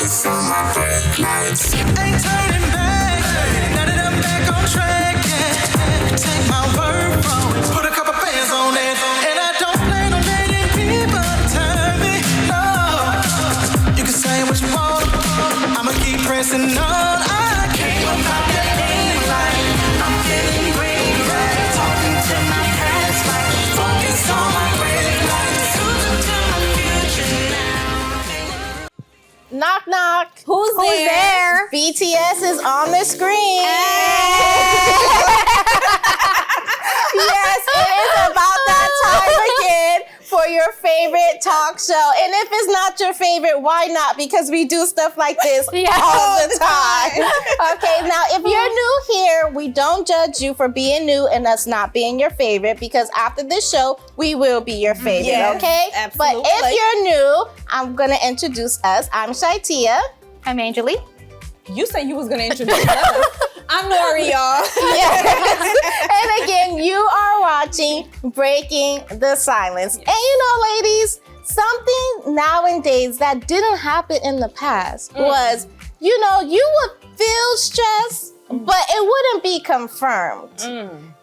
focus on my brake lights. Ain't turning back, now that I'm back on track, yeah. Take my word from it, put a couple bands on it, and I don't plan on letting people turn me, no. You can say what you want, I'ma keep pressing on. I came up out that green light, I'm feeling green right, talking to my past life, focus on my brake lights, cruising to my future now. Knock, knock. Who's there? BTS is on the screen. Yes, it is about that time again for your favorite talk show. And if it's not your favorite, why not? Because we do stuff like this all the time. Okay, now if you're new here, we don't judge you for being new and us not being your favorite, because after this show, we will be your favorite, okay? Absolutely. But if you're new, I'm gonna introduce us. I'm ShyTia. I'm Angeli. You said you was gonna introduce us. I'm Nori, y'all. Yes. And again, you are watching Breaking the Silence. And you know, ladies, something nowadays that didn't happen in the past was, you know, you would feel stress, but it wouldn't be confirmed.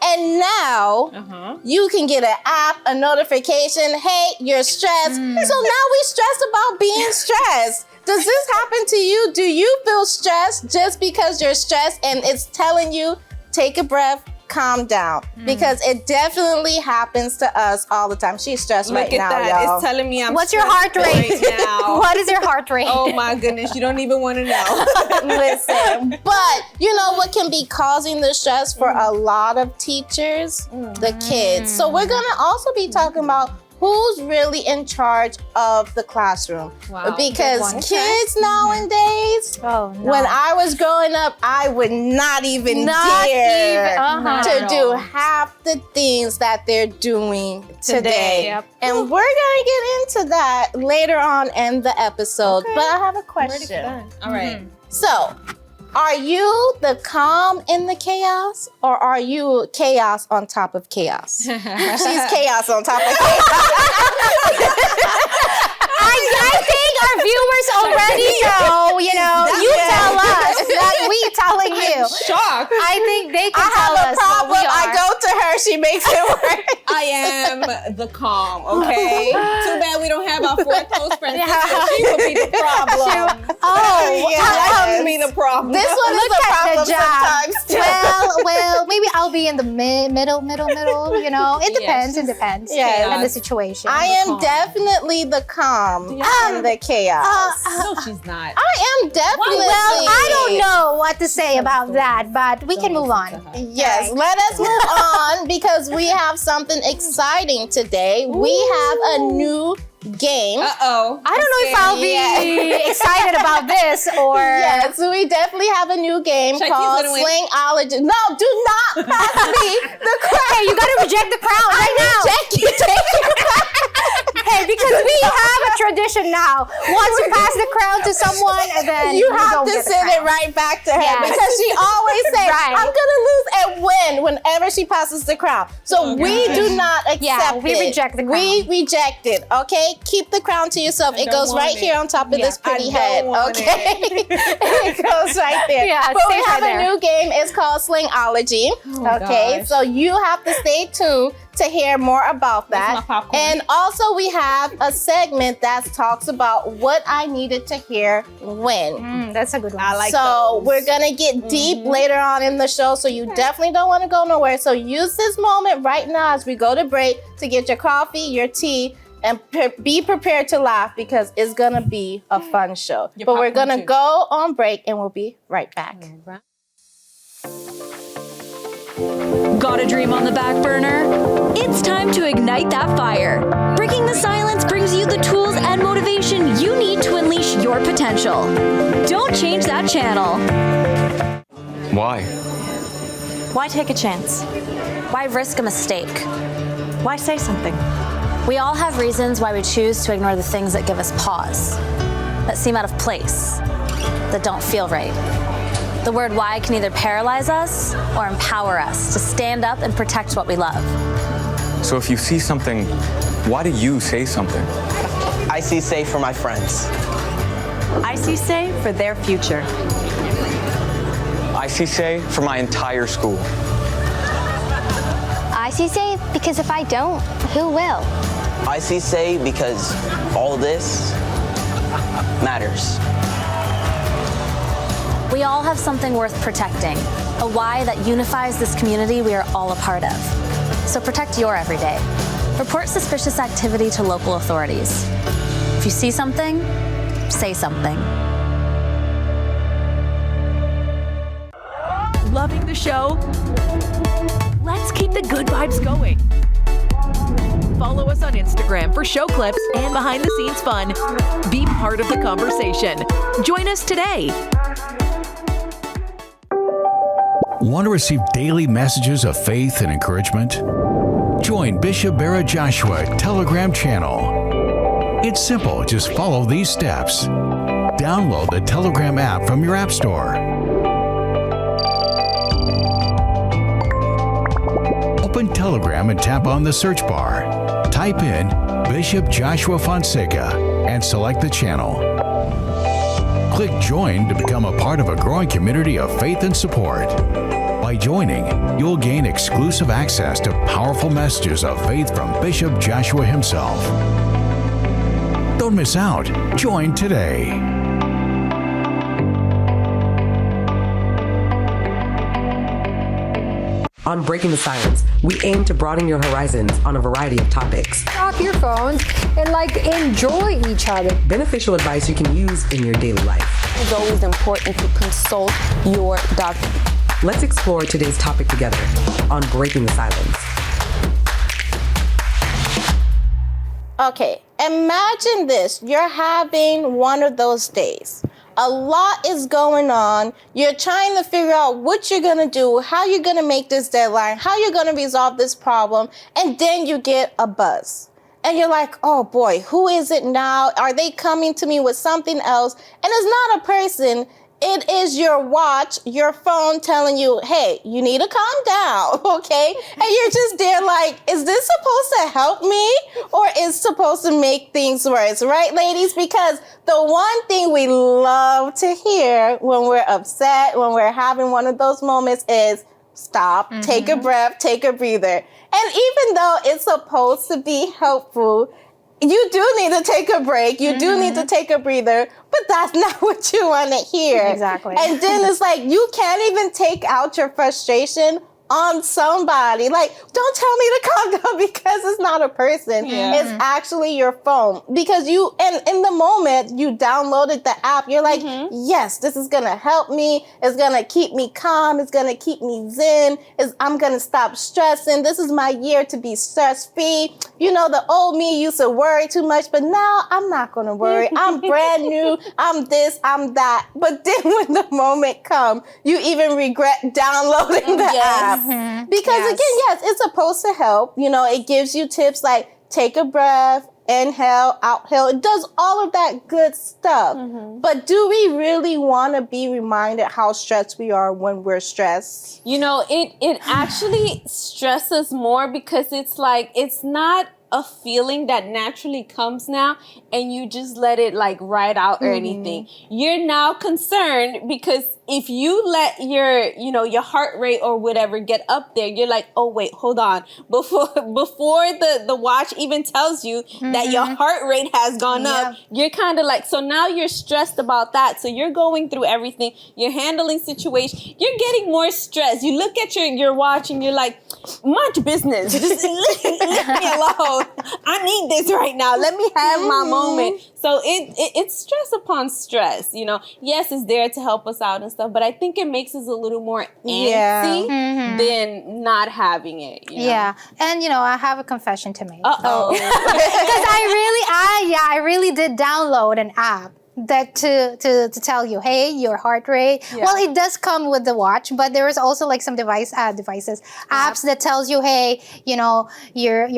And now you can get an app, a notification, hey, you're stressed. So now we stress about being stressed. Does this happen to you? Do you feel stressed just because you're stressed and it's telling you, take a breath, calm down? Because it definitely happens to us all the time. She's stressed right now, y'all. It's telling me I'm What's your heart rate? right now. What is your heart rate? Oh my goodness, you don't even want to know. Listen, but you know what can be causing the stress for a lot of teachers? The kids. So we're gonna also be talking about who's really in charge of the classroom. Wow. Because kids nowadays, when I was growing up, I would not even dare to do half the things that they're doing today. Yep. And we're gonna get into that later on in the episode. But I have a question. All right. So, are you the calm in the chaos, or are you chaos on top of chaos? She's chaos on top of chaos. I think our viewers already know, you know, you tell us, not we telling you. Shocked. I think they can I tell have a us problem. what we are. I go to her, she makes it work. I am the calm, okay? Too bad we don't have our four close friends. She would be the problem. That would be the problem. This one is a problem sometimes too. Well, maybe I'll be in the middle, you know. It depends, on the situation. I am definitely the calm in the chaos. No, she's not. I am definitely. Well, I don't know what to say about that, but we can move on. Yes, let us move on because we have something exciting today. We have a new game. Uh-oh. I don't know if I'll be excited about this or... Yes, we definitely have a new game called Slangology. No, do not pass me the crown. Hey, you gotta reject the crown right now. You take your crown. Hey, because we have a tradition now. Once you pass the crown to someone, and then you have don't to get the send it crown. right back to her Yes. because she always says, Right. I'm gonna lose and win whenever she passes the crown. So we do not accept it. we reject the crown. We reject it, okay? Keep the crown to yourself. It goes right here on top of this pretty head, okay? It goes right there. Yeah, but we stays have right a there. new game. It's called Slangology, okay? gosh. So you have to stay tuned to hear more about that. my popcorn. And also we have a segment that talks about what I needed to hear when. That's a good one. I like So those. we're gonna get deep later on in the show, so you definitely don't want to go nowhere. So use this moment right now as we go to break to get your coffee, your tea, and be prepared to laugh because it's gonna be a fun show. But we're popcorn gonna too. go on break and we'll be right back. Got a dream on the back burner? It's time to ignite that fire. Breaking the Silence brings you the tools and motivation you need to unleash your potential. Don't change that channel. Why? Why take a chance? Why risk a mistake? Why say something? We all have reasons why we choose to ignore the things that give us pause, that seem out of place, that don't feel right. The word why can either paralyze us or empower us to stand up and protect what we love. So if you see something, why do you say something? I see safe for my friends. I see say for their future. I see say for my entire school. I see say because if I don't, who will? I see say because all this matters. We all have something worth protecting, a why that unifies this community we are all a part of. So protect your everyday. Report suspicious activity to local authorities. If you see something, say something. Loving the show? Let's keep the good vibes going. Follow us on Instagram for show clips and behind-the-scenes fun. Be part of the conversation. Join us today. Want to receive daily messages of faith and encouragement? Join Bishop Barrett Joshua Telegram channel. It's simple, just follow these steps. Download the Telegram app from your app store. Open Telegram and tap on the search bar. Type in Bishop Joshua Fonseca and select the channel. Click Join to become a part of a growing community of faith and support. By joining, you'll gain exclusive access to powerful messages of faith from Bishop Joshua himself. Don't miss out. Join today. On Breaking the Silence, we aim to broaden your horizons on a variety of topics. Drop your phones and enjoy each other. Beneficial advice you can use in your daily life. It's always important to consult your doctor. Let's explore today's topic together on Breaking the Silence. Okay, imagine this. You're having one of those days. A lot is going on. You're trying to figure out what you're going to do, how you're going to make this deadline, how you're going to resolve this problem, and then you get a buzz. And you're like, oh boy, who is it now? Are they coming to me with something else? And it's not a person. It is your watch, your phone telling you, hey, you need to calm down, okay? And you're just there like, is this supposed to help me or is it supposed to make things worse, right, ladies? Because the one thing we love to hear when we're upset, when we're having one of those moments is stop, take a breath, take a breather. And even though it's supposed to be helpful, you do need to take a break. You do need to take a breather, but that's not what you want to hear. Exactly. And then it's like, you can't even take out your frustration on somebody. Like, don't tell me to calm down because it's not a person. It's actually your phone. Because you, and in the moment you downloaded the app, you're like, yes, this is going to help me. It's going to keep me calm. It's going to keep me zen. I'm going to stop stressing. This is my year to be stress-free. You know, the old me used to worry too much, but now I'm not going to worry. I'm brand new. I'm this, I'm that. But then when the moment comes, you even regret downloading the app. Because again, yes, it's supposed to help. You know, it gives you tips like take a breath, inhale, exhale. It does all of that good stuff. But do we really want to be reminded how stressed we are when we're stressed? You know, it actually stresses more because it's like, it's not a feeling that naturally comes now and you just let it like ride out or anything. You're now concerned because if you let your heart rate or whatever get up there, you're like, oh wait, hold on. Before the watch even tells you that your heart rate has gone up, you're kind of like, so now you're stressed about that. So you're going through everything. You're handling situations. You're getting more stressed. You look at your watch and you're like, much business. Just leave me alone. I need this right now. Let me have my moment. So it's stress upon stress, you know. Yes, it's there to help us out and stuff, but I think it makes us a little more antsy than not having it. You know? Yeah, and I have a confession to make. Because I really did download an app that to tell you, hey, your heart rate. Well, it does come with the watch, but there is also like some devices, apps that tells you, hey, your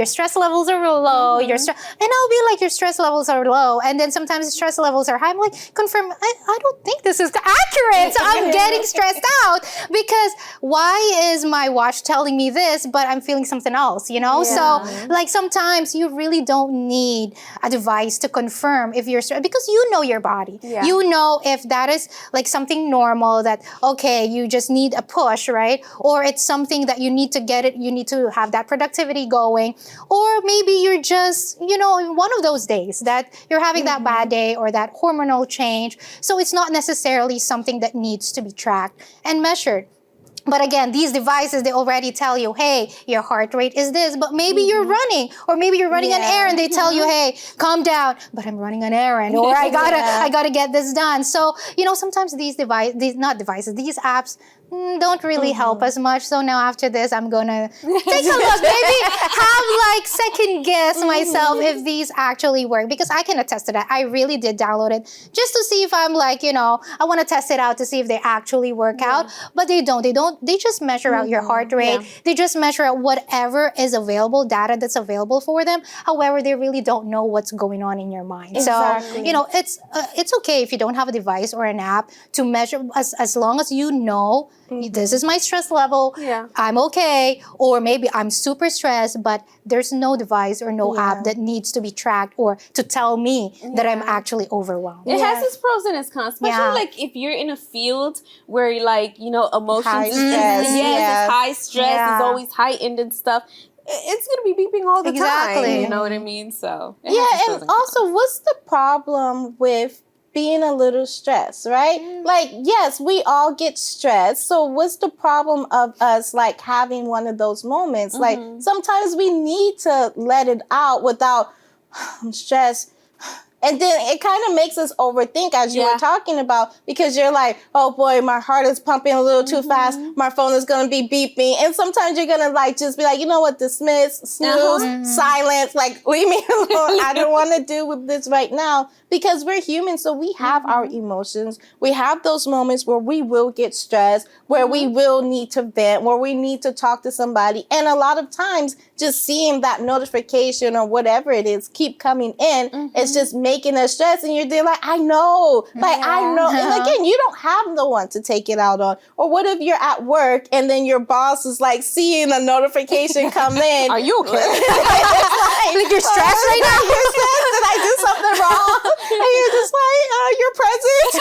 stress levels are low. And I'll be like, your stress levels are low, and then sometimes the stress levels are high. I'm like, confirm. I don't think this is accurate. So I'm getting stressed out because why is my watch telling me this, but I'm feeling something else? So like sometimes you really don't need a device to confirm if you're stressed because you know your body. Yeah. You know if that is like something normal that, okay, you just need a push, right? Or it's something that you need to get it, you need to have that productivity going. Or maybe you're just, you know, one of those days that you're having that bad day or that hormonal change. So it's not necessarily something that needs to be tracked and measured. But again, these devices, they already tell you, hey, your heart rate is this, but maybe you're running, or maybe you're running an errand. They tell you, hey, calm down, but I'm running an errand, or I gotta get this done. So, you know, sometimes these apps don't really help as much. So now after this, I'm gonna take a look, maybe have like second guess myself if these actually work, because I can attest to that. I really did download it just to see if I'm like, you know, I want to test it out to see if they actually work out, but they don't. They just measure out your heart rate. They just measure out whatever is available, data that's available for them. However, they really don't know what's going on in your mind. Exactly. So, you know, it's okay if you don't have a device or an app to measure, as long as you know, this is my stress level, I'm okay, or maybe I'm super stressed, but there's no device or no app that needs to be tracked or to tell me that I'm actually overwhelmed. It has its pros and its cons, especially like if you're in a field where like, you know, emotions is it's high stress, it's always heightened and stuff. It's gonna be beeping all the time. You know what I mean? So and also, what's the problem with being a little stressed, right? Like, yes, we all get stressed. So what's the problem of us like having one of those moments? Like sometimes we need to let it out without, I'm stressed. And then it kind of makes us overthink, as you were talking about, because you're like, oh boy, my heart is pumping a little too fast. My phone is going to be beeping. And sometimes you're going to like just be like, you know what, dismiss, snooze, silence, like leave me alone. I don't want to do with this right now, because we're human. So we have our emotions. We have those moments where we will get stressed, where we will need to vent, where we need to talk to somebody. And a lot of times just seeing that notification or whatever it is keep coming in, it's just making us stressed, and you're there like, I know, like I know. And again, you don't have no one to take it out on. Or what if you're at work and then your boss is like seeing a notification come in? Are you okay? Like you're stressed right now? You're stressed? Did I do something wrong? And you're just like, you're present.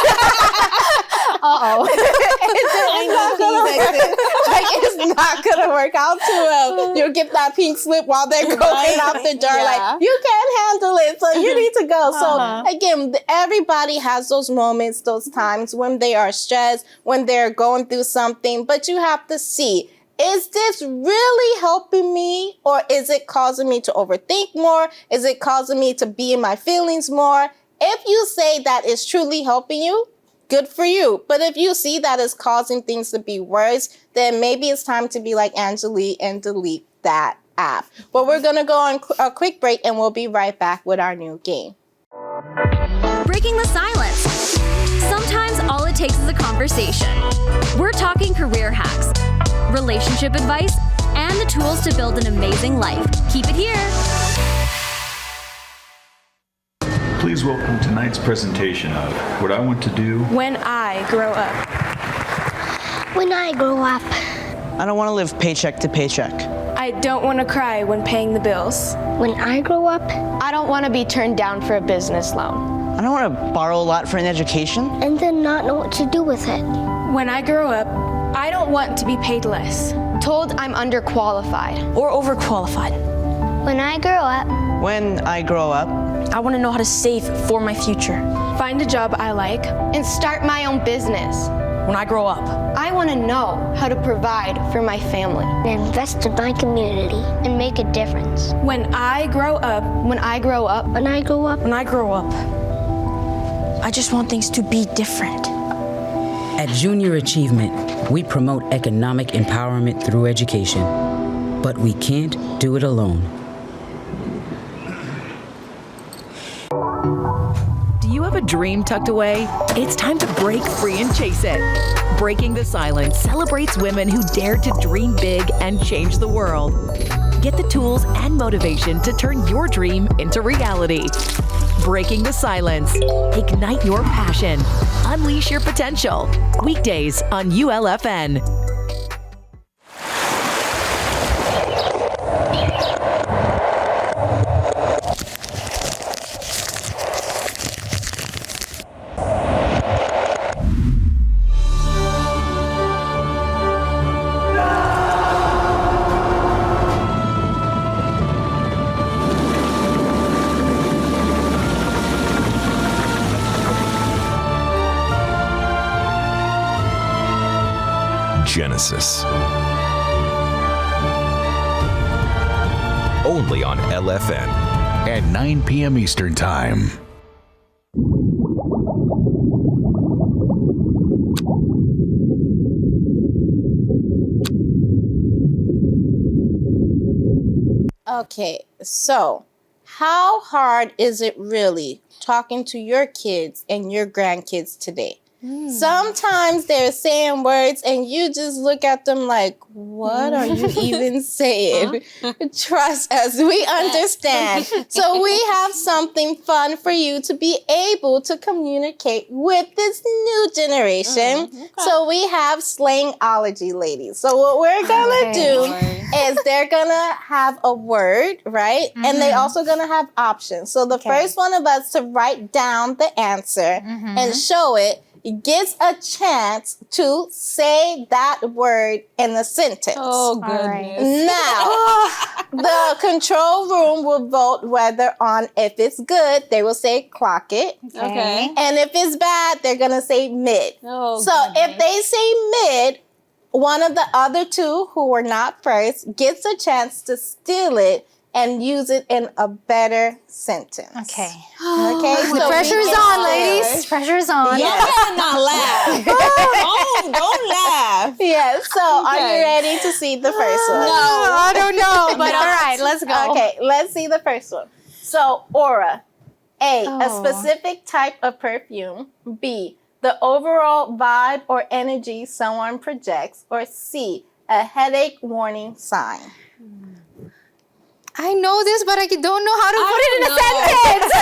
It's not gonna work out too well. You'll get that pink slip while they're going out the door. Like, you can't handle it, so you need to go. So again, everybody has those moments, those times when they are stressed, when they're going through something, but you have to see, is this really helping me, or is it causing me to overthink more? Is it causing me to be in my feelings more? If you say that is truly helping you, good for you. But if you see that it's causing things to be worse, then maybe it's time to be like Angeli and delete that app. But we're going to go on a quick break, and we'll be right back with our new game. Breaking the silence. Sometimes all it takes is a conversation. We're talking career hacks, relationship advice, and the tools to build an amazing life. Keep it here. Please welcome tonight's presentation of What I Want to Do When I Grow Up. When I grow up. I don't want to live paycheck to paycheck. I don't want to cry when paying the bills. When I grow up. I don't want to be turned down for a business loan. I don't want to borrow a lot for an education. And then not know what to do with it. When I grow up, I don't want to be paid less. Told I'm underqualified or overqualified. When I grow up. When I grow up, I want to know how to save for my future. Find a job I like and start my own business. When I grow up, I want to know how to provide for my family. And invest in my community and make a difference. When I grow up, when I grow up, when I grow up, when I grow up, I just want things to be different. At Junior Achievement, we promote economic empowerment through education, but we can't do it alone. Do you have a dream tucked away? It's time to break free and chase it. Breaking the Silence celebrates women who dare to dream big and change the world. Get the tools and motivation to turn your dream into reality. Breaking the Silence. Ignite your passion. Unleash your potential. Weekdays on ULFN. Genesis. Only on LFN. At 9 p.m. Eastern Time. Okay, so how hard is it really talking to your kids and your grandkids today? Sometimes they're saying words and you just look at them like, what are you even saying? Trust us, we understand. So we have something fun for you to be able to communicate with this new generation. So we have Slangology, ladies. So what we're gonna do is they're gonna have a word, right? And they're also gonna have options. So the first one of us to write down the answer and show it gets a chance to say that word in a sentence. Oh, goodness. Now, the control room will vote whether on if it's good, they will say clock it. Okay. And if it's bad, they're going to say mid. Oh, so if they say mid, one of the other two who were not first gets a chance to steal it and use it in a better sentence. Okay. Okay. The pressure is on, ladies. Pressure is on. You better not laugh. Don't laugh. Yes. So are you ready to see the first one? No, I don't know. But all right, let's go. Okay, let's see the first one. So aura. A specific type of perfume. B, the overall vibe or energy someone projects. Or C, a headache warning sign. I know this, but I don't know how to put it in a sentence.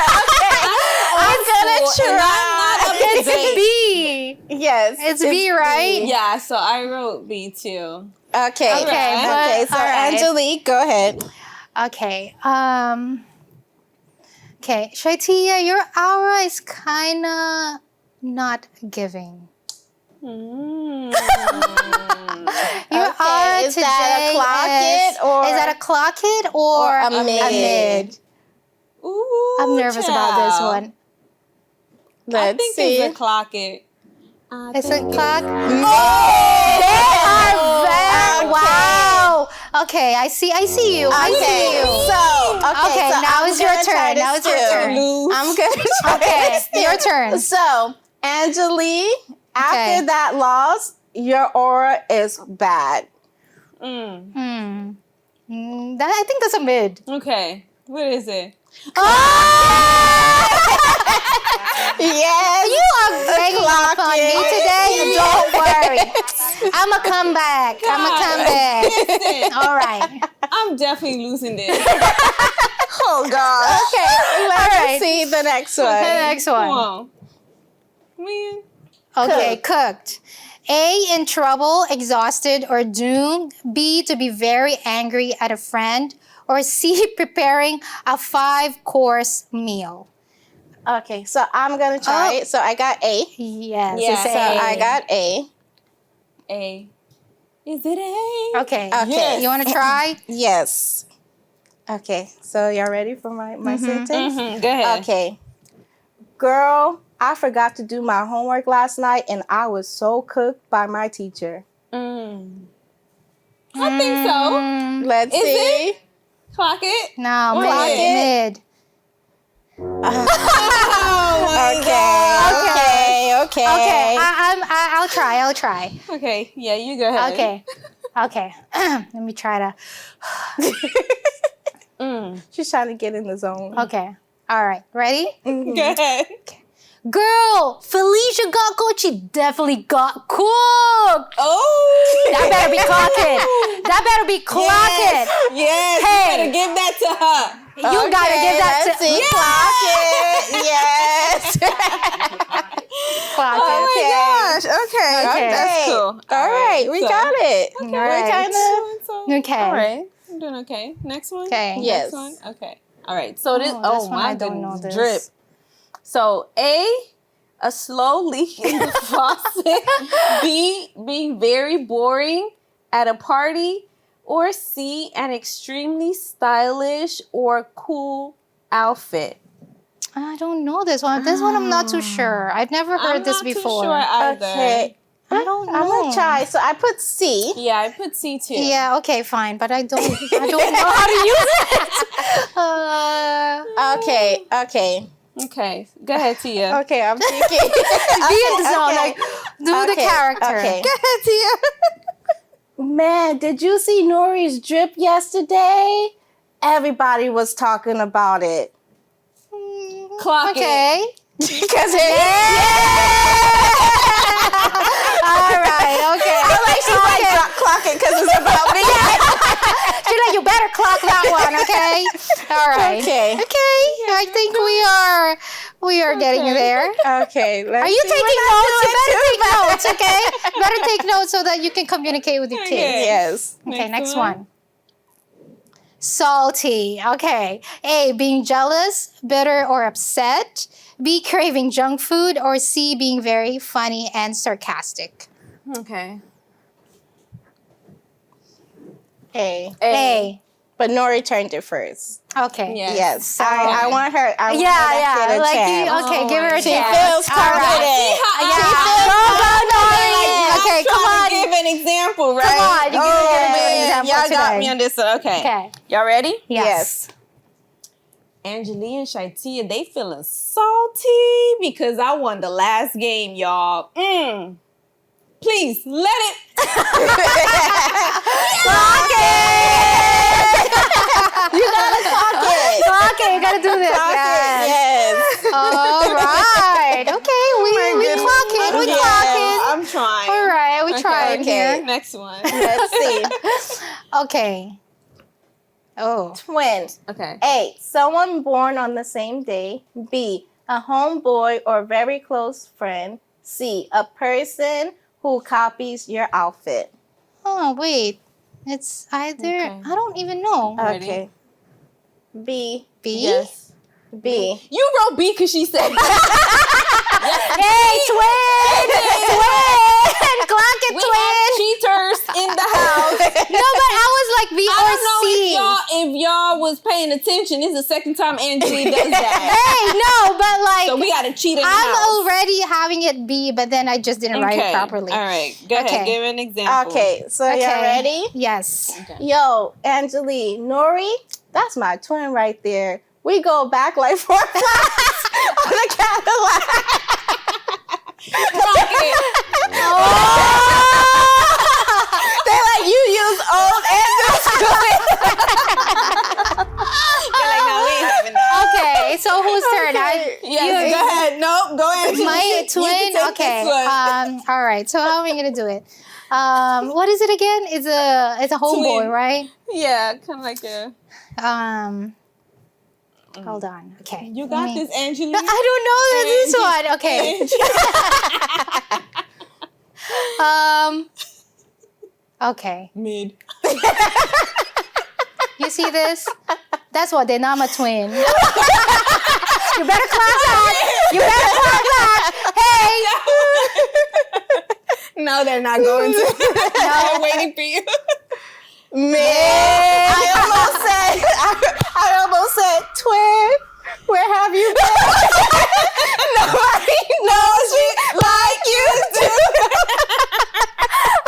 I'm gonna try. It's B. Yes. It's B, right? Yeah, so I wrote B too. Okay. Okay. So Angeli, go ahead. Okay. Okay. ShyTia, your aura is kinda not giving. Your aura is today that a clock it or is that a clock it or a mid? Ooh, I'm nervous about this one. I think it's a clock it. It's a clock. They are very wow. Okay, I see you. I see you. So now it's your turn. Now it's your turn. I'm gonna try. Okay, your turn. So Angeli, after that loss, your aura is bad. I think that's a mid. Okay, what is it? Yes, you are banging up on me today. Don't worry, I'ma come back. Listen, all right. I'm definitely losing this. Oh God. Okay, let's see the next one. The next one. Come on. Man. Okay, cooked. A, in trouble, exhausted, or doomed. B, to be very angry at a friend. Or C, preparing a 5-course meal. Okay, so I'm gonna try it. So I got A. Yes, it's A. So I got A. A. Is it A? Okay. Yes. You want to try? Yes. Okay, so y'all ready for my sentence? Go ahead. Okay. Girl, I forgot to do my homework last night and I was so cooked by my teacher. I think so. Let's Is see. it? Clock it? No, mid. Okay. I'll try. Okay, yeah, you go ahead. Okay. Let me try to. She's trying to get in the zone. Okay. All right. Ready? Go ahead. Girl, Felicia got cooked. She definitely got cooked. Oh, that better be clocking. That better be clocking. Yes. Hey, you better give that to her. You gotta give that to her. Yes. Clock it. Oh my gosh. Okay. That's cool. All right. We got it. Okay. Okay. All right. I'm doing okay. Next one. Okay. Yes. Next one. Okay. All right. So this. this Oh one my I don't know goodness. this. Drip. So a slow leak in the faucet. B, being very boring at a party. Or C, an extremely stylish or cool outfit. I don't know this one. This one I'm not too sure. I've never heard this before. I'm not too sure either. Okay. I don't know. I'm gonna try. So I put C. Yeah, I put C too. Yeah, okay, fine, but I don't know how to use it. Okay, go ahead, Tia. Okay, I'm thinking. Be in the zone, like do the character. Okay. Go ahead, Tia. Man, did you see Nori's drip yesterday? Everybody was talking about it. Clock Okay. Because All right, okay. I like she's like clock it because it's about me. She's like, you better clock that one, okay? All right. Okay. I think we are getting there. Okay. Are you taking notes? You better take notes, okay? You better take notes so that you can communicate with your kids. Yes. Okay, next one. Salty. Okay. A, being jealous, bitter, or upset. B, craving junk food. Or C, being very funny and sarcastic. Okay. A. But Nori turned it first. Okay. Yes. So, I want her. I want her to yeah. get a Like chance. give her a She chance. feels confident. Okay, come on. Give an example, right? Come on, you give an example Y'all got today. me on this one. Okay. Y'all ready? Yes. Angeli and ShyTia, they feeling salty because I won the last game, y'all. Please, let it. Clock it! You gotta clock it. Clock it. You gotta do this. Clock it. Yes. All right. Okay. We clock it. We clock it. I'm trying. All right. We trying here. Next one. Let's see. Okay. Oh. Twins. Okay. A. Someone born on the same day. B. A homeboy or very close friend. C. A person who copies your outfit. Oh, wait. It's either, I don't even know. Okay. B. B? Yes. B. You wrote B because she said. Hey, twin! Twin! Clock it, We twin! have cheaters in the house. No, but I was like B I or don't know C. if y'all was paying attention. This is the second time Angeli does that. Hey, no, but like. So we got to cheat in the I'm house. already having it B, but then I just didn't write it properly. All right. Go ahead. Give an example. Okay, so y'all ready? Yes. Okay. Yo, Angeli, Nori, that's my twin right there. We go back like 4 blocks on the Cadillac. They're like, you use old and new school. They're like, no, we ain't having that. Okay, so whose turn? Yes, go ahead. Nope, go ahead. My twin? Okay. All right, so how am I going to do it? What is it again? It's a homeboy, right? Yeah, kind of like a... Hold on. Okay. You got this, Angeli. I don't know this one. Okay. Okay. Mid. You see this? That's what they're not my twin. You better clock that. You better clock that. Hey. No, they're not going to. They're waiting for you. Man, I almost said, twin, where have you been? Nobody knows me like you do.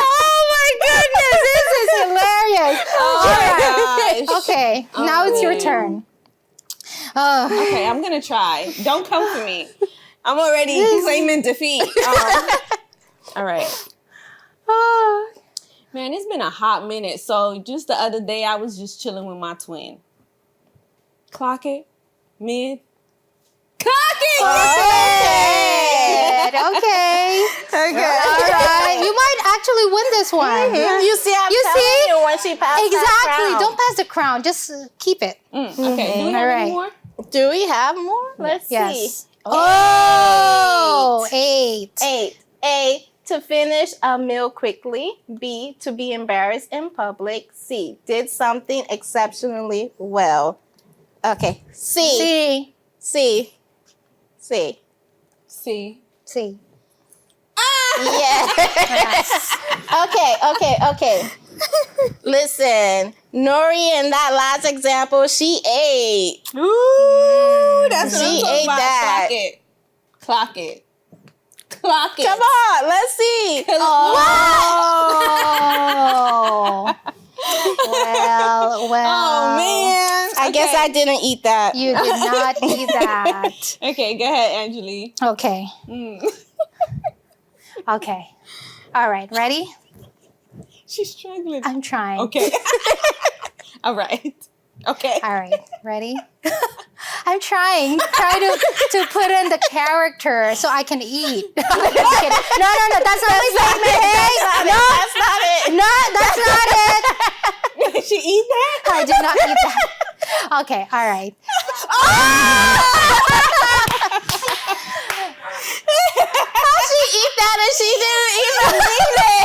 Oh my goodness, this is hilarious. Oh my gosh. Okay, now it's your turn. Okay, I'm gonna try. Don't come for me. I'm already claiming defeat. All right. Man, it's been a hot minute. So just the other day, I was just chilling with my twin. Clock it. Mid. Clock it! Okay. Okay. All right. You might actually win this one. You see, I'm telling you when she passed Exactly. that crown. Don't pass the crown. Just keep it. Okay. Do we have any more? Do we have more? Let's see. Oh, 8. 8. A. To finish a meal quickly. B. To be embarrassed in public. C. Did something exceptionally well. Okay. C. C. C. C. C. Yeah. Okay. Listen, Nori in that last example, she ate. Ooh, that's what She I'm talking ate about. that. Clock it. Clock it. Come on, let's see. Oh. Well. Oh man. I guess I didn't eat that. You did not eat that. Okay, go ahead, Angeli. Okay. Okay. All right, ready? She's struggling. I'm trying. Okay. All right. Okay. All right, ready? I'm trying to put in the character so I can eat. No, that's not my statement. Hey, That's not it. no, that's not it. Did she eat that? I did not eat that. Okay, all right. How'd she eat that and she didn't even eat it?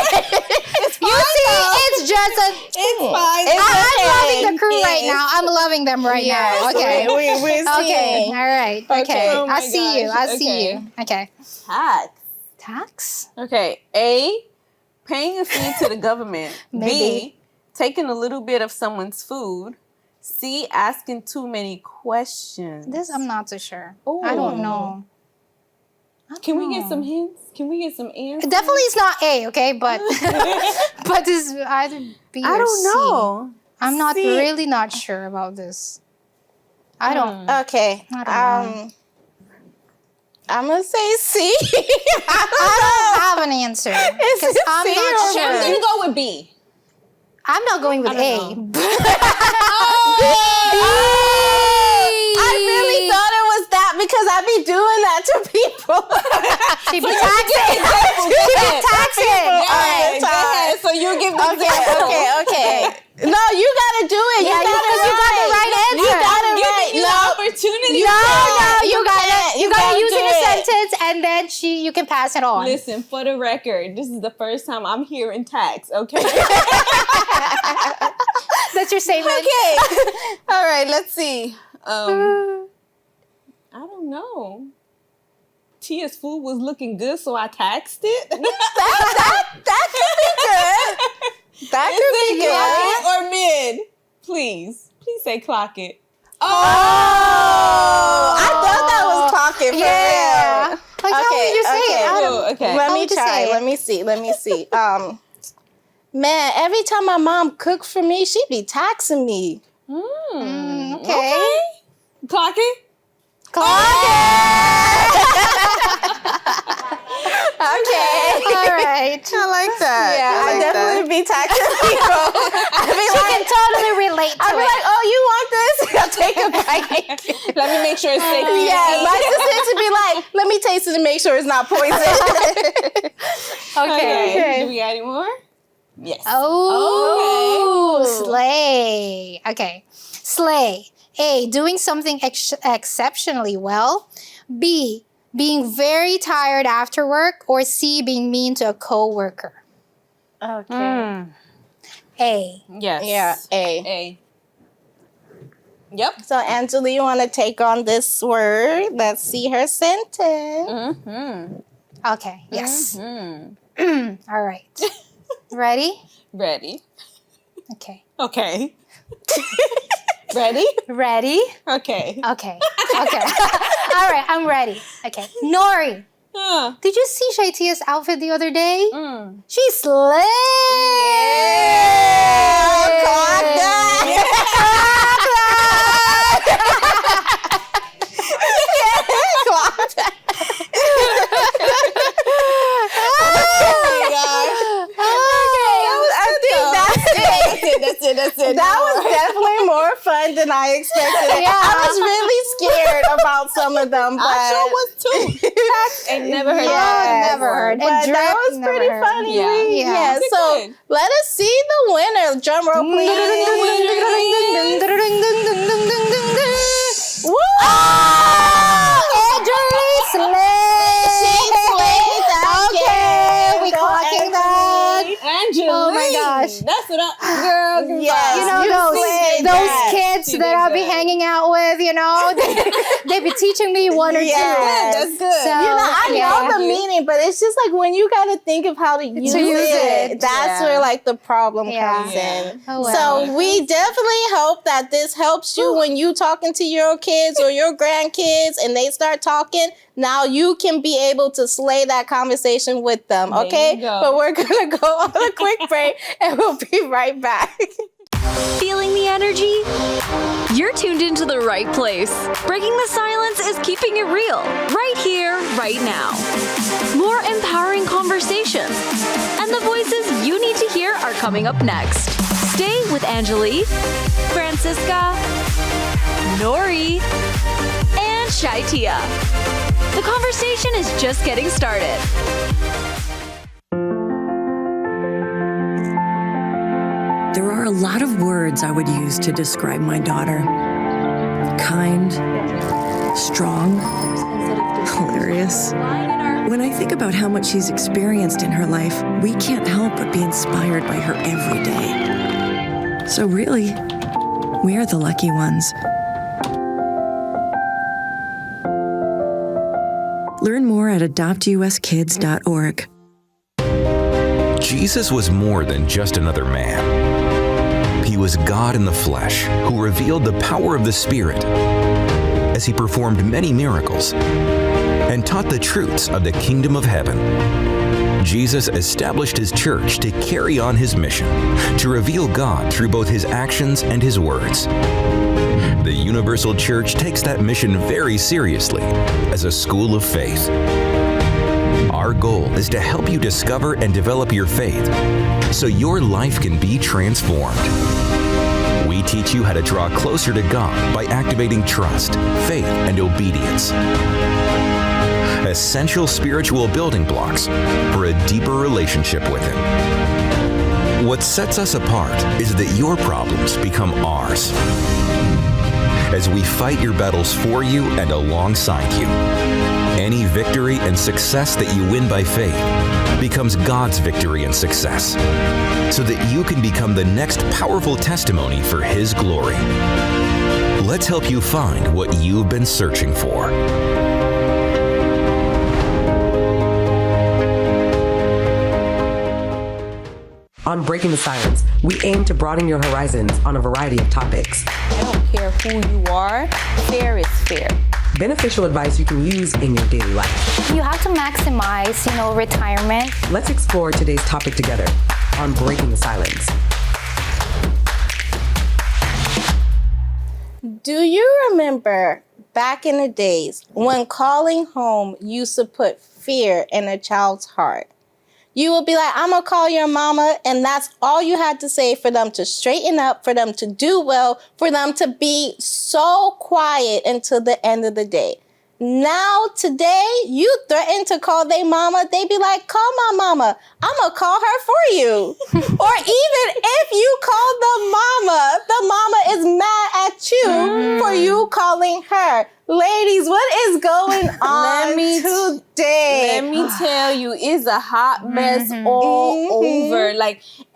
You see, it's just a. It's fine. It's I'm okay. loving the crew right now. I'm loving them right now. Okay. We're Okay. seeing. All right. Okay. Oh my I see you. gosh. I see you. Okay. Tax. Tax? Okay. A, paying a fee to the government. Maybe. B, taking a little bit of someone's food. C, asking too many questions. This I'm not so sure. I don't know. Can we get some hints? Can we get some answers? Definitely it's not A, okay? But but it's either B or I don't C. know. I'm not C. really not sure about this. I don't. Okay. I don't know. I'm gonna say C. I don't have an answer because I'm C not or sure. I'm gonna go with B. I'm not going with A. I really thought it was that because I be doing that to people. She be taxing. She be taxing. All right, Go ahead. So you give the example. Okay. No, you gotta do it. Yeah, because you got the right answer. You got it I'm right. giving you the opportunity. No, you gotta use it in a do it. sentence and then you can pass it on. Listen, for the record, this is the first time I'm hearing tax, okay? That's your statement. Okay. All right, let's see. I don't know. Tia's food was looking good, so I taxed it. That could be good. That could be good. Clock it or mid? Please say clock it. Oh, I thought that was clock it for real. Like, how would you say it? Okay. Let How me would you try. say it? Let me see. Man, every time my mom cooked for me, she be taxing me. Okay. Clock it? Okay. All right. I like that. Yeah, I like definitely be taxing people. She can totally relate to I'd be it. like, oh, you want this? I'll take a bite. Let me make sure it's safe. for you to Yeah, eat. my sister to be like, let me taste it and make sure it's not poison. Okay. Do we got any more? Yes. Oh, slay. Okay. Slay. A, doing something exceptionally well. B, being very tired after work. Or C, being mean to a coworker. Okay. A. Yes. Yeah, A. A. Yep. So, Angeli, you want to take on this word? Let's see her sentence. Mm-hmm. Okay. Yes. Mm-hmm. All right. Ready? Ready. Okay. Okay. Ready? Ready? Okay. Okay. Okay. All right. I'm ready. Okay. Nori. Did you see ShyTia's outfit the other day? She slayed. Clock that. Clock that. That's it. That was definitely more fun than I expected. Yeah. I was really scared about some of them, but I sure was too. And never heard Yes, never heard. But And that drip, was never pretty heard. funny. Yeah. Yeah. Was it So good? let us see the winner. Drum roll, please. Woo! Angeli slayed. She slayed that Okay, game. we Go clocking Angeli. that. Angeli. Oh my gosh. That's That's what I, girl. Yes, You know, those kids that I'll be hanging out with, you know, they be teaching me one or two. That's good. So, I know the meaning, but it's just like when you got to think of how to use it, that's where like the problem comes in. Oh, well. So we definitely hope that this helps you when you talking to your kids or your grandkids and they start talking. Now you can be able to slay that conversation with them, okay? But we're gonna go on a quick break and we'll be right back. Feeling the energy? You're tuned into the right place. Breaking the silence is keeping it real, right here, right now. More empowering conversations, and the voices you need to hear are coming up next. Stay with Angeli, Francisca, Nori, and ShyTia. The conversation is just getting started. There are a lot of words I would use to describe my daughter. Kind, strong, hilarious. When I think about how much she's experienced in her life, we can't help but be inspired by her every day. So really, we are the lucky ones. Learn more at adoptuskids.org. Jesus was more than just another man. He was God in the flesh who revealed the power of the Spirit as he performed many miracles and taught the truths of the kingdom of heaven. Jesus established his church to carry on his mission, to reveal God through both his actions and his words. The Universal Church takes that mission very seriously as a school of faith. Our goal is to help you discover and develop your faith so your life can be transformed. We teach you how to draw closer to God by activating trust, faith, and obedience. Essential spiritual building blocks for a deeper relationship with Him. What sets us apart is that your problems become ours as we fight your battles for you and alongside you. Any victory and success that you win by faith becomes God's victory and success, so that you can become the next powerful testimony for His glory. Let's help you find what you've been searching for. On Breaking the Silence, we aim to broaden your horizons on a variety of topics. I don't care who you are, fair is fair. Beneficial advice you can use in your daily life. You have to maximize, retirement. Let's explore today's topic together on Breaking the Silence. Do you remember back in the days when calling home used to put fear in a child's heart? You would be like, I'm going to call your mama, and that's all you had to say for them to straighten up, for them to do well, for them to be so quiet until the end of the day. Now, today, you threaten to call their mama, they be like, call my mama. I'm going to call her for you. Or even if you call the mama is mad at you for you calling her. Ladies, what is going on today? Let me tell you, it's a hot mess all over.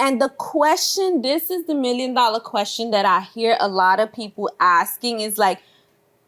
And the question, this is the $1 million question that I hear a lot of people asking is like,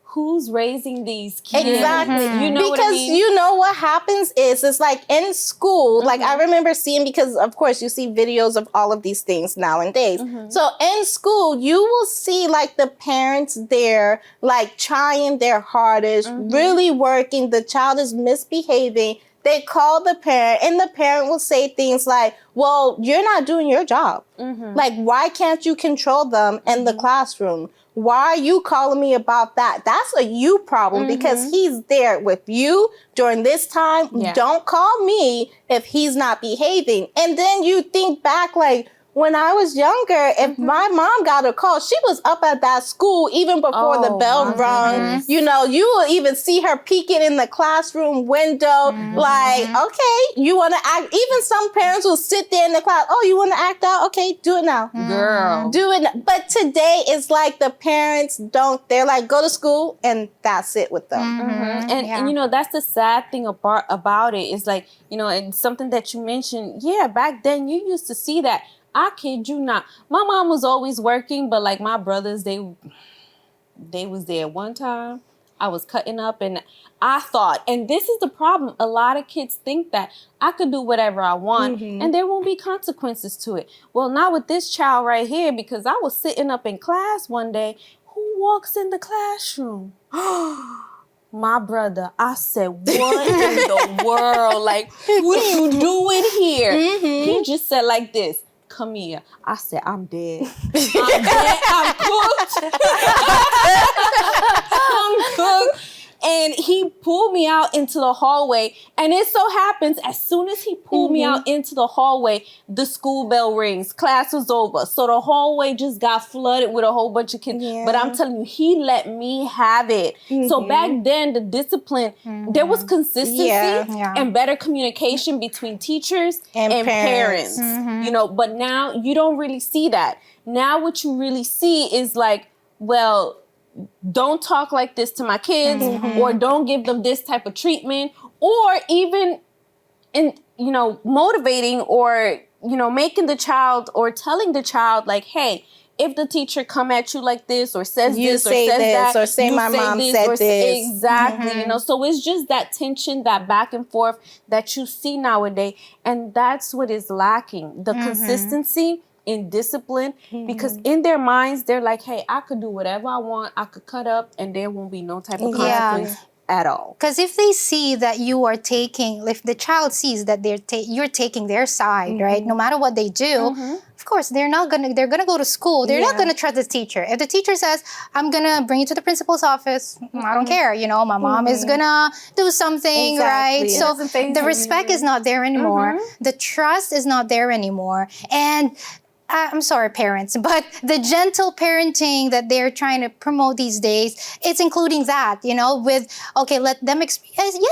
who's raising these kids? Exactly. You know because what I mean? you know what happens is it's like in school, like I remember seeing, because of course you see videos of all of these things nowadays. So in school, you will see like the parents there, like trying their hardest, really working. The child is misbehaving. They call the parent and the parent will say things like, well, you're not doing your job. Like, why can't you control them in the classroom? Why are you calling me about that? That's a you problem because he's there with you during this time. Don't call me if he's not behaving. And then you think back like, when I was younger, if my mom got a call, she was up at that school even before the bell rung. You know, you will even see her peeking in the classroom window. Like, okay, you want to act. Even some parents will sit there in the class. Oh, you want to act out? Okay, do it now. Girl. Do it. But today it's like the parents don't. They're like, go to school and that's it with them. And you know, that's the sad thing about it is like, you know, and something that you mentioned, back then you used to see that. I kid you not. My mom was always working, but like my brothers, they was there one time. I was cutting up and I thought, and this is the problem, a lot of kids think that I could do whatever I want and there won't be consequences to it. Well, not with this child right here, because I was sitting up in class one day. Who walks in the classroom? My brother. I said, what in the world? Like, what are you doing here? He just said like this. Come here. I said, I'm dead. I'm dead. I'm cooked. I'm cooked. And he pulled me out into the hallway. And it so happens, as soon as he pulled me out into the hallway, the school bell rings. Class was over. So the hallway just got flooded with a whole bunch of kids. Yeah. But I'm telling you, he let me have it. So back then, the discipline, there was consistency and better communication between teachers and parents. You know, but now you don't really see that. Now what you really see is like, well, don't talk like this to my kids, or don't give them this type of treatment, or even motivating, or making the child or telling the child like, hey, if the teacher come at you like this or says this or says that, or say my mom said this. Exactly. So it's just that tension, that back and forth that you see nowadays, and that's what is lacking, the consistency in discipline, because in their minds they're like, hey, I could do whatever I want, I could cut up and there won't be no type of consequence at all. Because if they see that you are taking, if the child sees that you're taking their side, right, no matter what they do, of course they're gonna go to school, they're not gonna trust the teacher. If the teacher says, I'm gonna bring you to the principal's office, I don't care, my mom is gonna do something, right? So the respect is not there anymore, the trust is not there anymore, and I'm sorry, parents, but the gentle parenting that they're trying to promote these days, it's including that, with, okay, let them,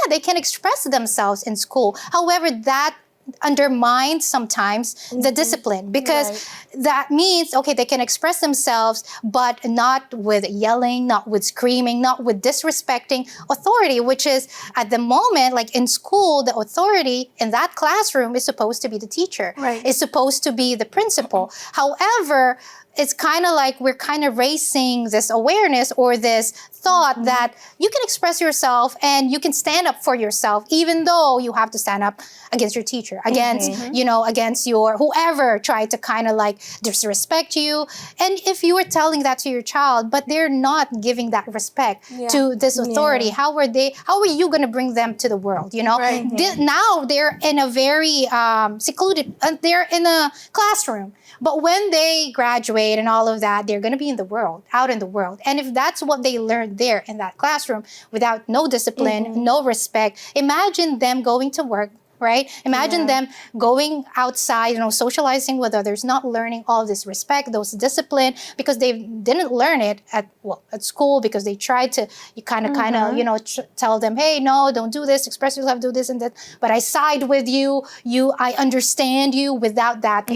they can express themselves in school. However, that undermines sometimes the discipline, because that means, okay, they can express themselves, but not with yelling, not with screaming, not with disrespecting authority, which is at the moment, like in school, the authority in that classroom is supposed to be the teacher, is supposed to be the principal. However, it's kind of like we're kind of raising this awareness or this thought that you can express yourself and you can stand up for yourself, even though you have to stand up against your teacher, against, against your whoever tried to kind of like disrespect you. And if you were telling that to your child, but they're not giving that respect to this authority, how are you going to bring them to the world? Now they're in a very secluded, they're in a classroom. But when they graduate and all of that, they're going to be in the world, out in the world. And if that's what they learned there in that classroom without no discipline, no respect, imagine them going to work, right? Imagine them going outside, socializing with others, not learning all this respect, those discipline, because they didn't learn it at school, because they tried to, tell them, hey, no, don't do this, express yourself, do this and that. But I side with you, I understand you. Without that,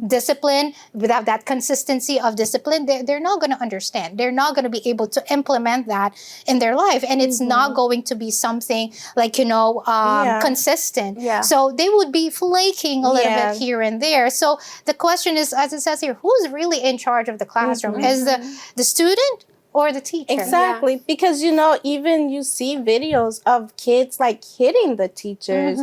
discipline, without that consistency of discipline, they're not going to understand. They're not going to be able to implement that in their life. And it's not going to be something like, consistent. So they would be flaking a little bit here and there. So the question is, as it says here, who's really in charge of the classroom? Is the student or the teacher? Exactly. Because, even you see videos of kids like hitting the teachers,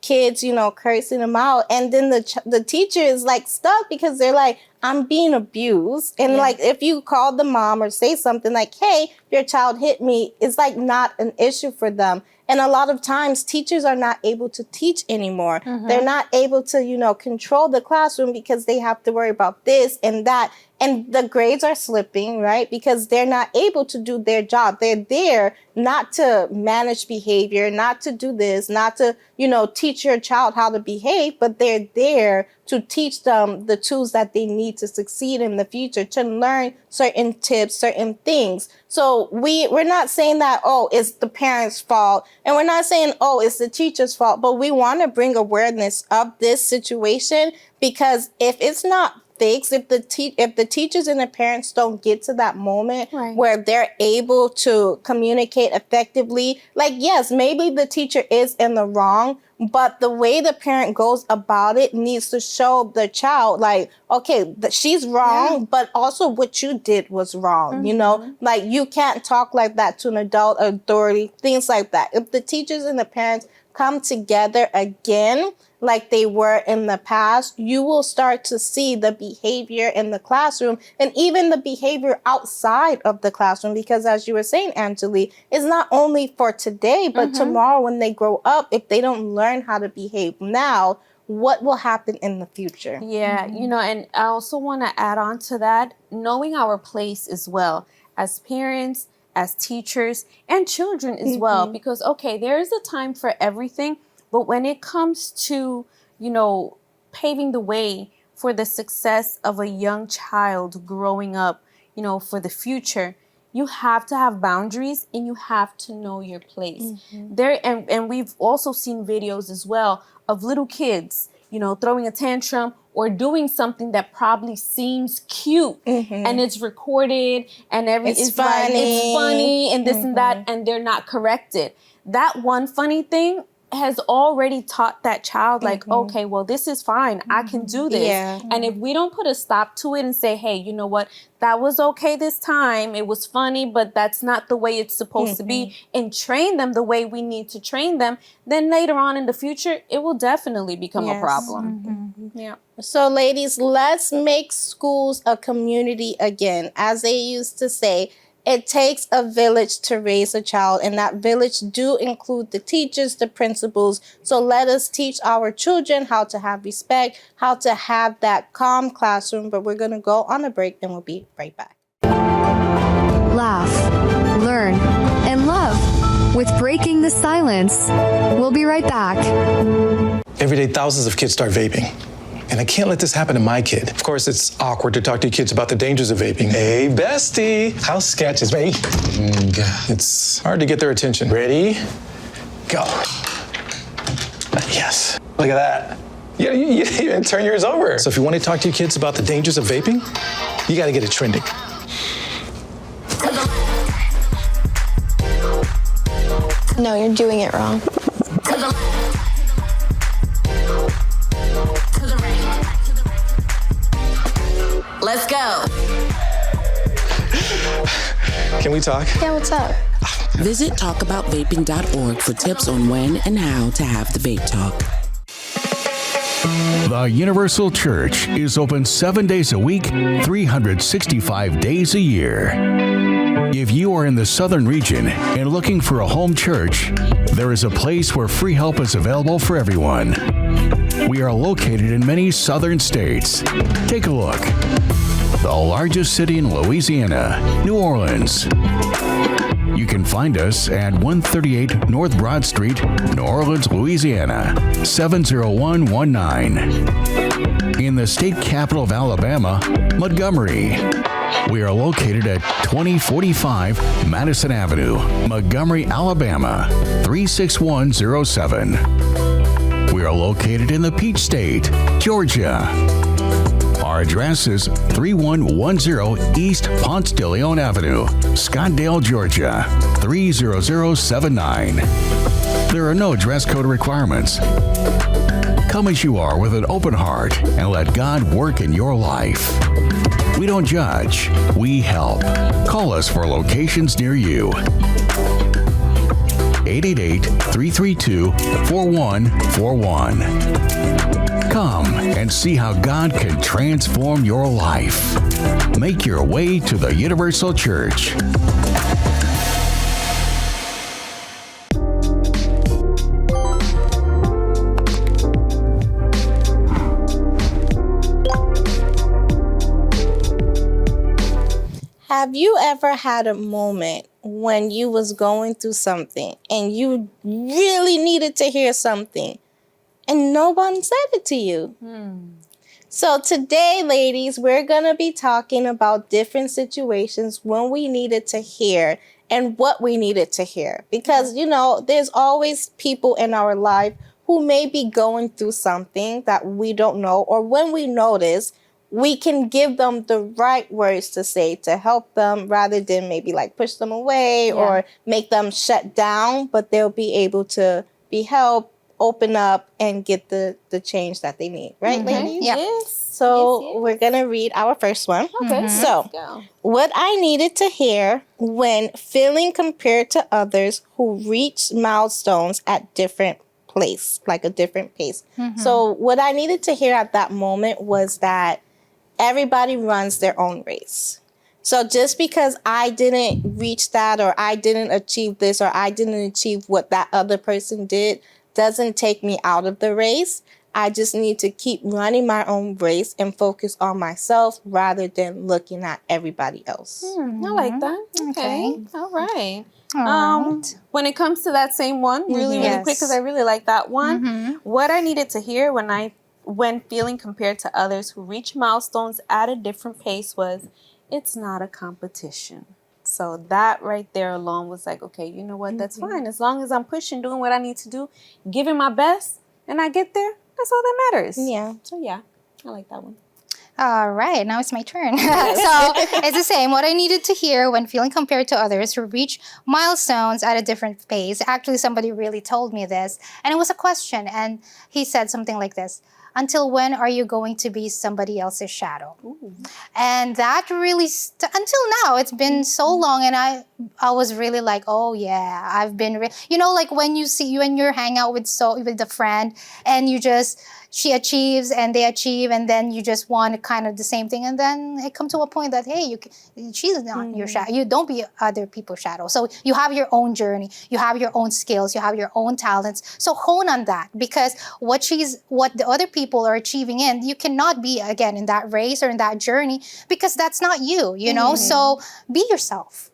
kids, cursing them out. And then the teacher is like stuck because they're like, I'm being abused. And like, if you call the mom or say something like, hey, your child hit me, it's like not an issue for them. And a lot of times teachers are not able to teach anymore. They're not able to, control the classroom because they have to worry about this and that. And the grades are slipping, right? Because they're not able to do their job. They're there not to manage behavior, not to do this, not to, teach your child how to behave, but they're there to teach them the tools that they need to succeed in the future, to learn certain tips, certain things. So we're not saying that, it's the parents' fault. And we're not saying, it's the teacher's fault. But we want to bring awareness of this situation, because if it's not fix, if the teachers and the parents don't get to that moment where they're able to communicate effectively, like, yes, maybe the teacher is in the wrong, but the way the parent goes about it needs to show the child, like, okay, she's wrong, but also what you did was wrong, you know? Like, you can't talk like that to an adult authority, things like that. If the teachers and the parents come together again, like they were in the past, you will start to see the behavior in the classroom and even the behavior outside of the classroom. Because as you were saying, Angeli, it's not only for today, but tomorrow when they grow up, if they don't learn how to behave now, what will happen in the future? Yeah, you know, and I also want to add on to that, knowing our place as well as parents, as teachers, and children as well. Because, okay, there is a time for everything. But when it comes to, you know, paving the way for the success of a young child growing up, you know, for the future, you have to have boundaries and you have to know your place. And we've also seen videos as well of little kids, you know, throwing a tantrum or doing something that probably seems cute and it's recorded and it's funny and this and that, and they're not corrected. That one funny thing has already taught that child, like, okay, well, this is fine. I can do this. And if we don't put a stop to it and say, hey, you know what, that was okay this time. It was funny, but that's not the way it's supposed to be, and train them the way we need to train them, then later on in the future, it will definitely become a problem. Yeah. So ladies, let's make schools a community again. As they used to say, it takes a village to raise a child, and that village do include the teachers, the principals. So let us teach our children how to have respect, how to have that calm classroom. But we're going to go on a break and we'll be right back. Laugh, learn, and love with Breaking the Silence. We'll be right back. Every day, thousands of kids start vaping. And I can't let this happen to my kid. Of course, it's awkward to talk to your kids about the dangers of vaping. Hey, bestie, how sketch is me? It's hard to get their attention. Ready? Go. Yes. Look at that. You even turn yours over. So if you want to talk to your kids about the dangers of vaping, you got to get it trending. No, you're doing it wrong. Let's go. Can we talk? Yeah, what's up? Visit talkaboutvaping.org for tips on when and how to have the vape talk. The Universal Church is open 7 days a week, 365 days a year. If you are in the southern region and looking for a home church, there is a place where free help is available for everyone. We are located in many southern states. Take a look. The largest city in Louisiana, New Orleans. You can find us at 138 North Broad Street, New Orleans, Louisiana, 70119. In the state capital of Alabama, Montgomery. We are located at 2045 Madison Avenue, Montgomery, Alabama, 36107. We are located in the Peach State, Georgia. Our address is 3110 East Ponce de Leon Avenue, Scottsdale, Georgia, 30079. There are no dress code requirements. Come as you are with an open heart and let God work in your life. We don't judge, we help. Call us for locations near you. 888-332-4141. Come and see how God can transform your life. Make your way to the Universal Church. Have you ever had a moment when you was going through something and you really needed to hear something and no one said it to you? So today, ladies, we're going to be talking about different situations when we needed to hear and what we needed to hear. Because, you know, there's always people in our life who may be going through something that we don't know, or when we notice, we can give them the right words to say to help them rather than maybe like push them away or make them shut down, but they'll be able to be helped, open up, and get the change that they need. Right, ladies? Yeah. Yes. So we're going to read our first one. Okay. So, what I needed to hear when feeling compared to others who reach milestones at different place, like a different pace. So what I needed to hear at that moment was that everybody runs their own race. So just because I didn't reach that, or I didn't achieve this, or I didn't achieve what that other person did, doesn't take me out of the race. I just need to keep running my own race and focus on myself rather than looking at everybody else. I like that. Okay. All right. All right. When it comes to that same one, really quick, because I really like that one. What I needed to hear when feeling compared to others who reach milestones at a different pace was, it's not a competition. So that right there alone was like, okay, you know what? That's fine. As long as I'm pushing, doing what I need to do, giving my best, and I get there, that's all that matters. Yeah. So yeah, I like that one. All right, now it's my turn. So it's the same. What I needed to hear when feeling compared to others who reach milestones at a different pace. Actually, somebody really told me this, and it was a question, and he said something like this: until when are you going to be somebody else's shadow? Ooh. And that really, until now, it's been so long, and I was really like, oh yeah, I've been, like when you're hang out with a friend, and she achieves and they achieve, and then you just want kind of the same thing, and then it comes to a point that, hey, she's not your shadow. You don't be other people's shadow. So you have your own journey, you have your own skills, you have your own talents. So hone on that, because what the other people are achieving you cannot be again in that race or in that journey, because that's not you, So be yourself,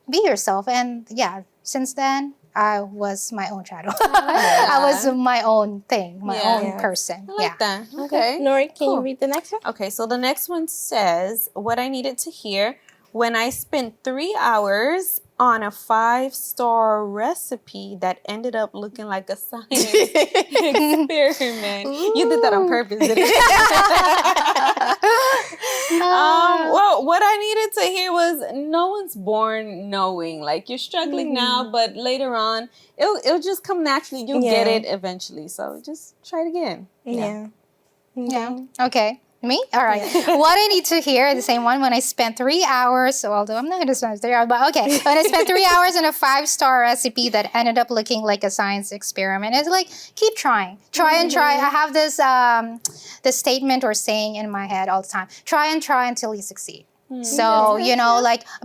and yeah, since then I was my own shadow. I was my own thing, my own person. I like that. Okay. Nori, can you read the next one? Okay, so the next one says, what I needed to hear when I spent 3 hours on a 5-star recipe that ended up looking like a science experiment. You did that on purpose, didn't you? Well, what I needed to hear was, no one's born knowing. Like, you're struggling now, but later on, it'll just come naturally. You'll get it eventually. So just try it again. Yeah. Okay. Me? All right. What I need to hear, the same one, when I spent 3 hours, although I'm not going to spend 3 hours, but okay. When I spent 3 hours on a 5-star recipe that ended up looking like a science experiment, it's like, keep trying. Try and try. I have this statement or saying in my head all the time. Try and try until you succeed. So,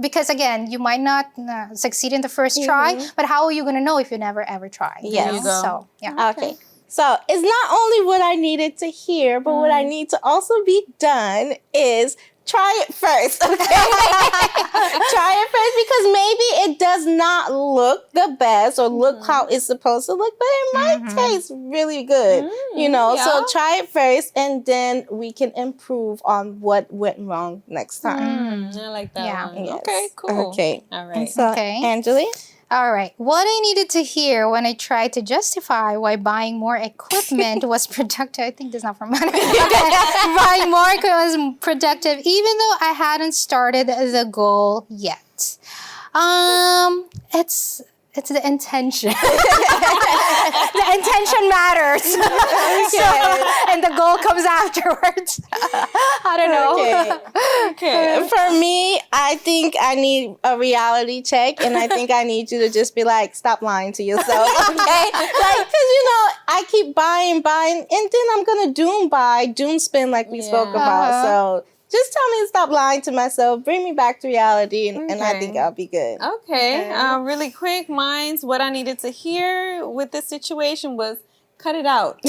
because again, you might not succeed in the first try, but how are you going to know if you never ever try? Yes. So, yeah. Okay. So it's not only what I needed to hear, but what I need to also be done is try it first, okay? Try it first, because maybe it does not look the best or look how it's supposed to look, but it might taste really good, So try it first, and then we can improve on what went wrong next time. I like that one. Yes. Okay, cool. Okay. All right. So, Angeli? All right. What I needed to hear when I tried to justify why buying more equipment was productive. I think this is not for money. Buying more equipment was productive, even though I hadn't started the goal yet. It's the intention. The intention matters. And the goal comes afterwards. I don't know. Okay. For me, I think I need a reality check, and I think I need you to just be like, stop lying to yourself, okay? Because, I keep buying, and then I'm going to doom spin like we spoke about. So just tell me to stop lying to myself, bring me back to reality, and I think I'll be good. Okay. Really quick, what I needed to hear with this situation was, cut it out.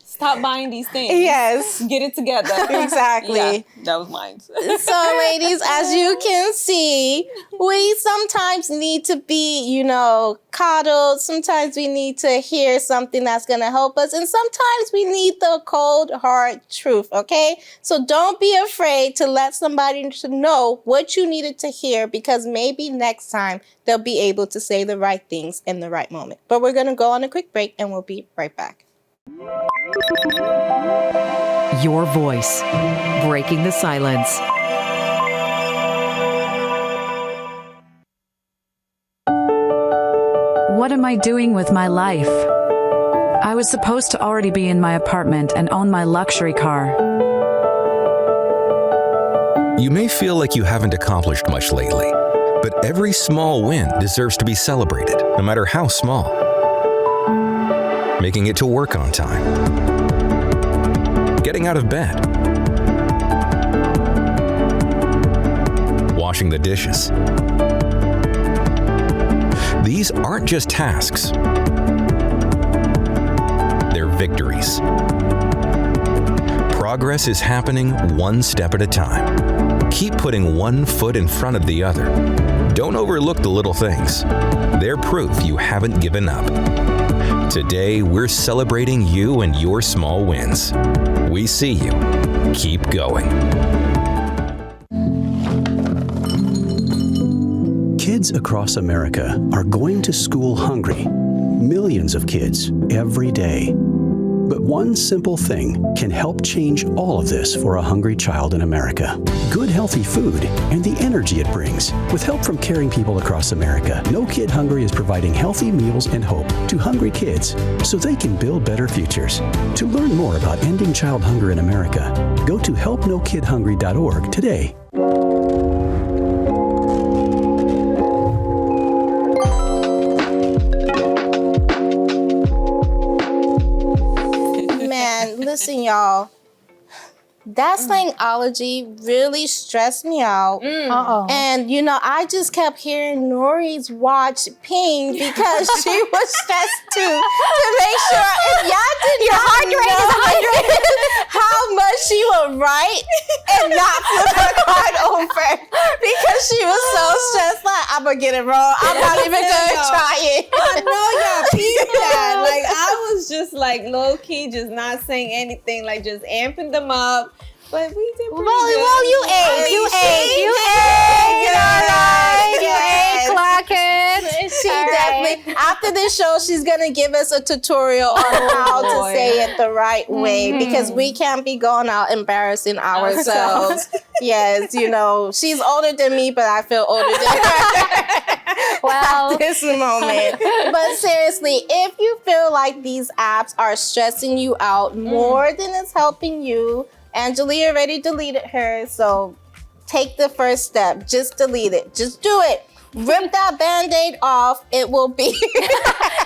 Stop buying these things. Yes. Get it together. Exactly. Yeah, that was mine. So, ladies, as you can see, we sometimes need to be, coddled. Sometimes we need to hear something that's going to help us. And sometimes we need the cold, hard truth, okay? So don't be afraid to let somebody know what you needed to hear, because maybe next time they'll be able to say the right things in the right moment. But we're going to go on a quick break, and we'll be right back. your voice. Breaking the silence. What am I doing with my life? I was supposed to already be in my apartment and own my luxury car. You may feel like you haven't accomplished much lately, but every small win deserves to be celebrated, no matter how small. Making it to work on time. Getting out of bed. Washing the dishes. These aren't just tasks. They're victories. Progress is happening one step at a time. Keep putting one foot in front of the other. Don't overlook the little things. They're proof you haven't given up. Today, we're celebrating you and your small wins. We see you. Keep going. Kids across America are going to school hungry. Millions of kids every day. But one simple thing can help change all of this for a hungry child in America. Good, healthy food and the energy it brings. With help from caring people across America, No Kid Hungry is providing healthy meals and hope to hungry kids so they can build better futures. To learn more about ending child hunger in America, go to helpnokidhungry.org today. Listen, y'all, that Slangology really stressed me out. And, you know, I just kept hearing Nori's watch ping because she was stressed too to make sure if y'all did your heart rate is 100 how much she would write and not flip her card over because she was so stressed. Like, I'm going to get it wrong. I'm not even going to try it. I know y'all peeped that. Like, I was just like low-key just not saying anything, like just amping them up. But we did pretty good. Well, you ate. You ate. All right. You ate. Clock it. She definitely, after this show, she's going to give us a tutorial on how to say it the right way because we can't be going out embarrassing ourselves. Yes, you know, she's older than me, but I feel older than her. Well, at this moment. But seriously, if you feel like these apps are stressing you out more than it's helping you, Angeli already deleted hers, so take the first step. Just delete it. Just do it. Rip that Band-Aid off. It will be.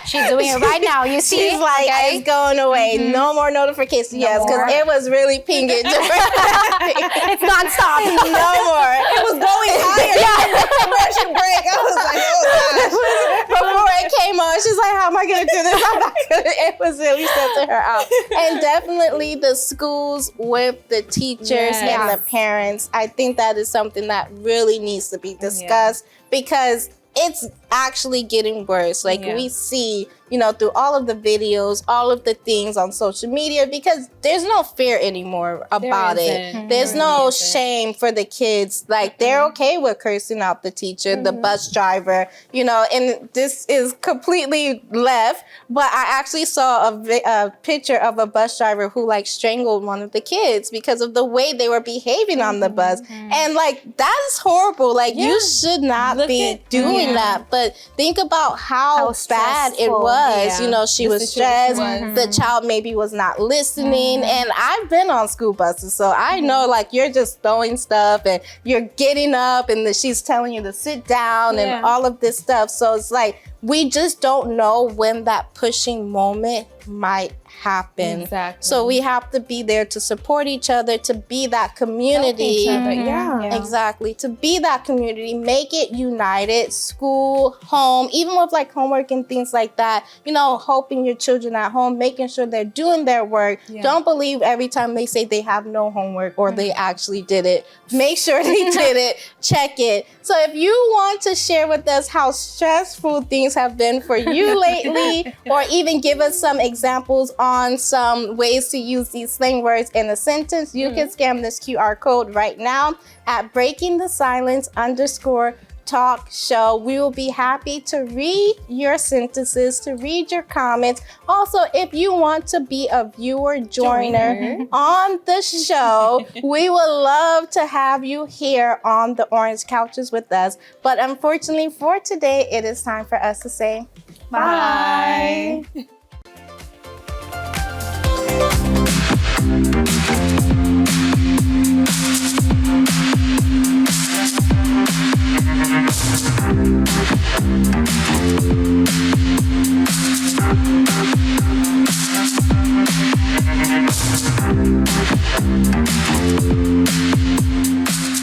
She's doing it right now. You see? She's like, it's going away. No more notifications. Yes, because it was really pinging. It's nonstop. No more. It was going higher. Commercial break. I was like, oh gosh. Before it came on, she's like, how am I going to do this? I'm not gonna. It was really stressing her out. And definitely the schools with the teachers and the parents. I think that is something that really needs to be discussed because it's actually getting worse. Like we see, you know, through all of the videos, all of the things on social media, because there's no fear anymore about it. There's no shame for the kids. Like they're okay with cursing out the teacher, the bus driver, you know, and this is completely left. But I actually saw a picture of a bus driver who like strangled one of the kids because of the way they were behaving on the bus. And like, that is horrible. Like you should not be doing that. But think about how bad it was. You know, she was stressed. The child maybe was not listening. And I've been on school buses, so I know like you're just throwing stuff and you're getting up and she's telling you to sit down and all of this stuff. So it's like, we just don't know when that pushing moment might happen. Exactly. So we have to be there to support each other, to be that community. Exactly. To be that community, make it united, school, home, even with like homework and things like that, you know, helping your children at home, making sure they're doing their work. Don't believe every time they say they have no homework or they actually did it. Make sure they did it. Check it. So if you want to share with us how stressful things have been for you lately, or even give us some examples on some ways to use these slang words in a sentence, you can scan this QR code right now at breakingthesilence_2020. Talk Show. We will be happy to read your sentences, to read your comments. Also, if you want to be a viewer joiner on the show, we would love to have you here on the Orange Couches with us. But unfortunately for today, it is time for us to say bye. Bye.